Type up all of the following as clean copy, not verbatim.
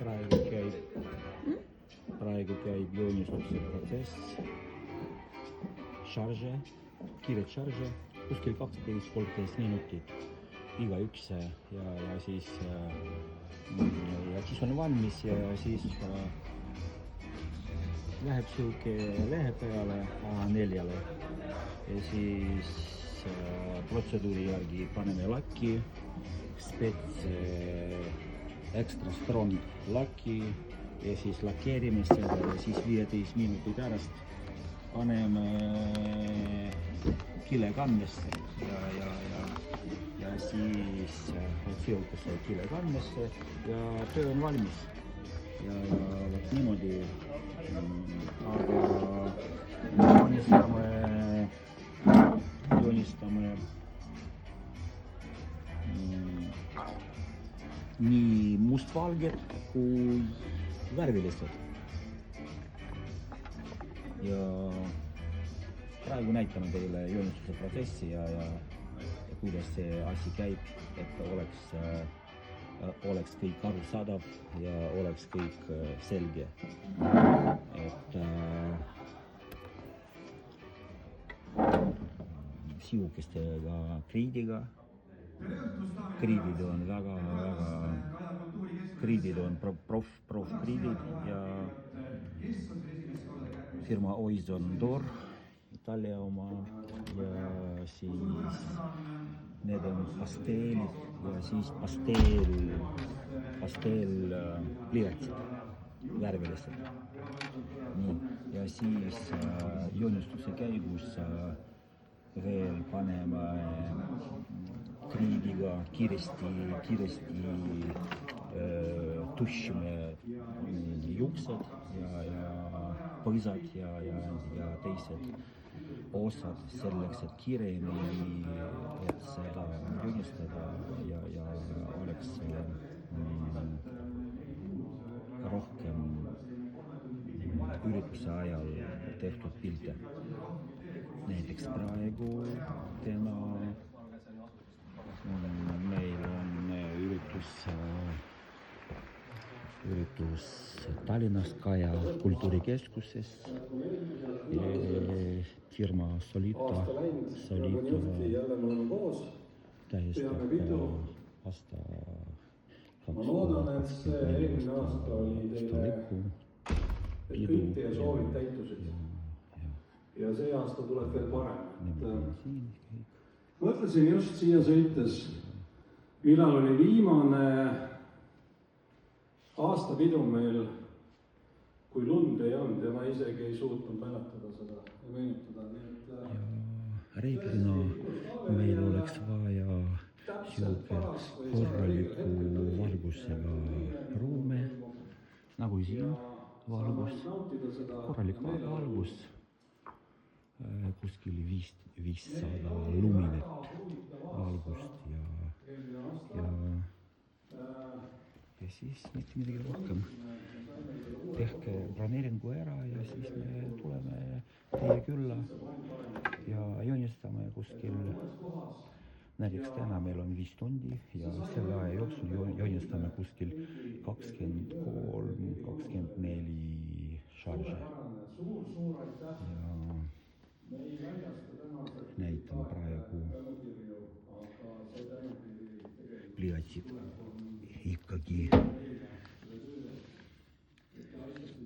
praegu käib joonistuse protsess, kiired šarže, kuskil 12-13 minutit igaüks ja siis on valmis ja siis läheb siuke lehe peale A4-le ja siis protseduuri järgi paneme lakki, extra strong lakki ja siis lakeerime seda ja siis 15 minuti pärast paneme kilekandesse ja siis siuksesse kilekandesse ja töö on valmis. Ja vot niimoodi, aga joonistame nii mustvalged kui värvilised. Ja praegu näitame teile joonistuse protsessi ja kuidas see asi käib, et oleks kõik arusaadav ja oleks kõik selge. Et siukestega kriidiga. Kriidid on väga kriidid on prof-kriidid ja firma Oizon Dor, Itaalia oma ja siis need on pasteelid ja siis pasteelpliiatsid, värvilised. Ja siis joonistuse käigus veel paneme kriidiga kiiresti tušime juuksed ja põõsad ja teised osad selleks, et kiiremini, et seda joonistada ja oleks rohkem ürituse ajal tehtud pilte. Näiteks praegu meil on üritus Tallinnas Kaja kultuurikeskuses. Firma Solito tähistab aasta 2024 aasta lõppu. Kõik teie soovid täitusid. Ja see aasta tuleb veel parem. Mõtlesin just siia sõites, millal oli viimane aastapidu meil, kui lund ei olnud ja ma isegi ei suutnud mäletada seda ja meenutada. Reeglina meil oleks vaja siuke korraliku valgusega ruume, nagu siin valgus, korralik valgus, kuskil 500 luminet valgust ja siis mitte midagi rohkem. Tehke planeeringu ära ja siis me tuleme teie külla ja joonistame kuskil. Näiteks täna meil on 5 tundi ja selle aja jooksul joonistame kuskil 23-24 šarže. Ja näitame praegu pliiatsid ikkagi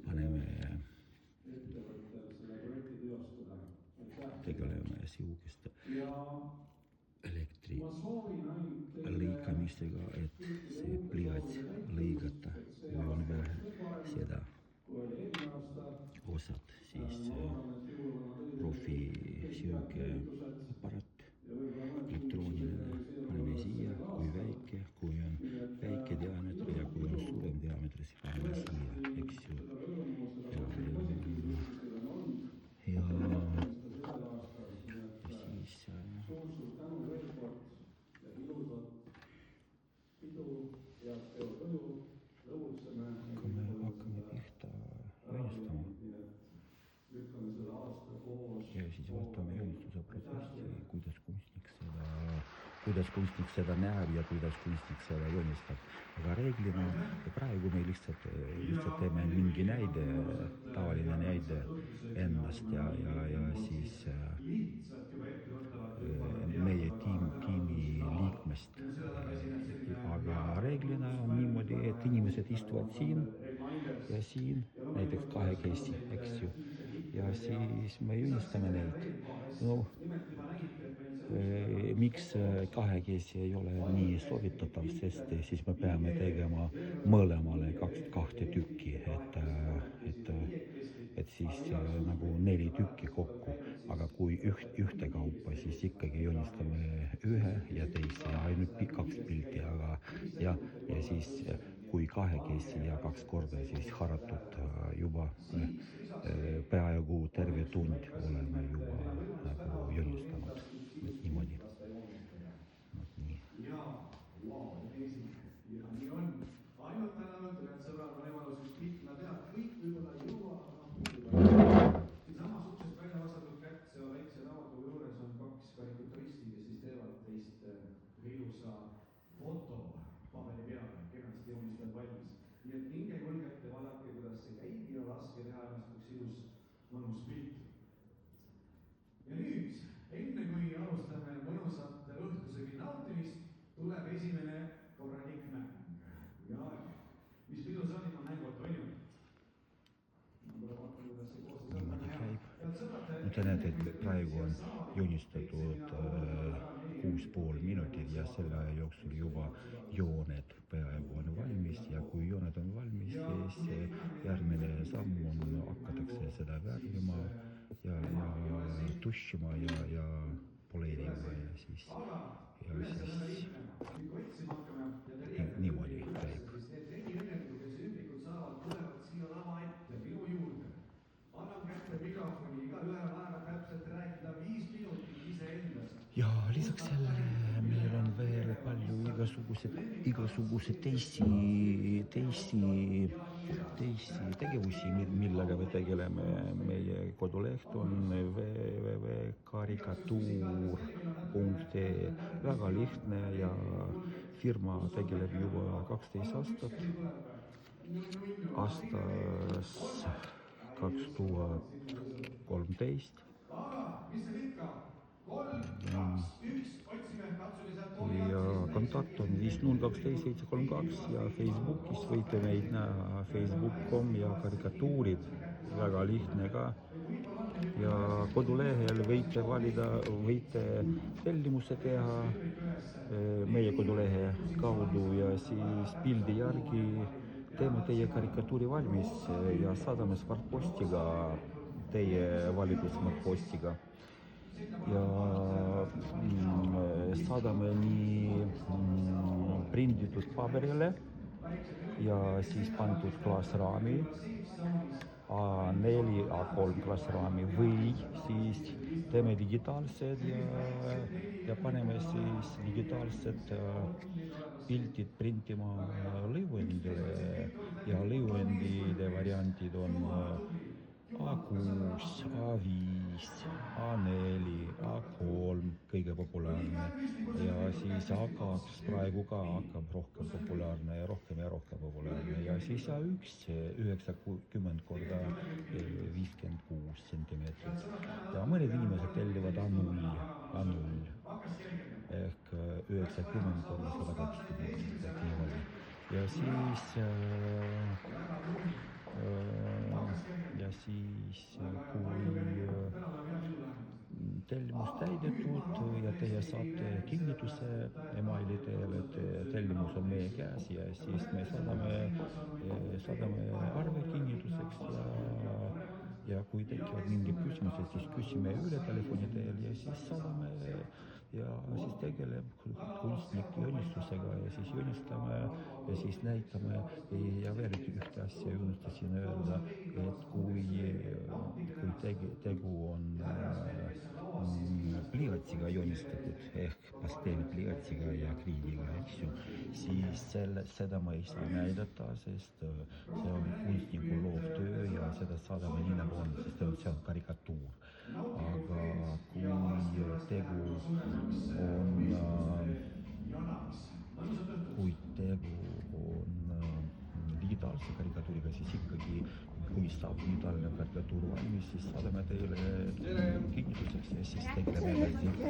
paneme, tegeleme siukeste elektri lõikamisega, et see pliiats lõigata, kui on vähe seda osad, siis profi siuke aparaat, elektrooniline, paneme siia, kui on väike diameeter ja kui on suurem diameeter, siis paneme siia, eks ju. Ja siis kui me hakkame pihta joonistama ja siis vaatame joonistuse protsessi, kuidas kunstnik seda kuidas kunstnik seda näeb ja kuidas kunstnik seda joonistab. Aga reeglina praegu me lihtsalt teeme mingi näide, tavaline näide ennast ja siis meie tiimi liikmest. Aga reeglina on niimoodi, et inimesed istuvad siin ja siin näiteks kahekesi, eks ju. Ja siis me joonistame neid. No, miks kahekesi ei ole nii soovitatav, sest siis me peame tegema mõlemale kahte tükki, et siis nagu 4 tükki kokku, aga kui ühtekaupa, siis ikkagi joonistame ühe ja teise ja ainult 2 pilti, aga ja siis kui kahekesi ja 2 korda, siis haratud juba peaaegu terve tund oleme juba nagu joonistanud. Niimoodi. Nii. Ja nii on. Ainult täna õhtul, et sõbrad, on võimalus üks piltina teha. Kõik võib-olla ei jõua, aga siinsamas uksest välja vasatud kätt, seal väikse raamatu juures on 2 karikaturisti, kes siis teevad teist ilusa foto paberi peale, kenasti joonistajad valmis. Nii et minge julgelt ja vaadake, kuidas see käib ja laske teha ennast üks ilus mõnus pilt. Ja nüüd, enne kui alustame mõnusat õhtusöögi nautimist, tuleb esimene korralik mäng. Ja mis pidu see on ilma mänguta, on ju? Niimoodi käib. No te näete, et praegu on joonistatud 6,5 minutit ja selle aja jooksul juba jooned peaaegu on valmis ja kui jooned on valmis, siis järgmine samm on, hakatakse seda värvima ja tušima ja poleerima ja siis niimoodi käib. Ja lisaks sellele meil on veel palju igasuguseid teisi tegevusi, millega me tegeleme. Meie koduleht on www.karikatuur.ee. Väga lihtne ja firma tegeleb juba 12 aastat. Aastast 2013. Ja kontakt on 5012-732 ja Facebookis võite meid näha facebook.com ja karikatuurid, väga lihtne ka. Ja kodulehel võite valida, võite tellimuse teha meie kodulehe kaudu ja siis pildi järgi teeme teie karikatuuri valmis ja saadame smartpostiga, teie valitud smartpostiga. Ja saadame nii prinditud paberile ja siis pandud klaasraami, A4, A3 klaasraami või siis teeme digitaalsed ja paneme siis digitaalsed pildid printima lõivuendile ja lõivuendide variandid on A6, A5, A4, A3 kõige populaarne ja siis A2 praegu ka hakkab rohkem populaarne ja rohkem populaarne ja siis A1 90 korda 56 sentimeetrit ja mõned inimesed tellivad A0 ehk 90 korda 120 niimoodi ja siis kui tellimus täidetud ja teie saate kinnituse emaili teel, et tellimus on meie käes ja siis me saadame arve kinnituseks ja kui tekivad mingid küsimused, siis küsime üle telefoni teel ja siis saadame ja siis tegeleb kunstnik joonistusega ja siis joonistame ja siis näitame ja veel ühte asja unustasin öelda, et kui tegu on pliiatsiga joonistatud ehk pasteelipliiatsiga ja akriiliga, eks ju, siis seda ma ei saa näidata, sest see on kunstniku loovtöö ja seda saadame nii nagu on, sest see on karikatuur. Aga kui tegu on digitaalse karikatuuriga, siis ikkagi, kui saab digitaalne karikatuur valmis, siis saadame teile kinnituseks ja siis tegeleme edasi.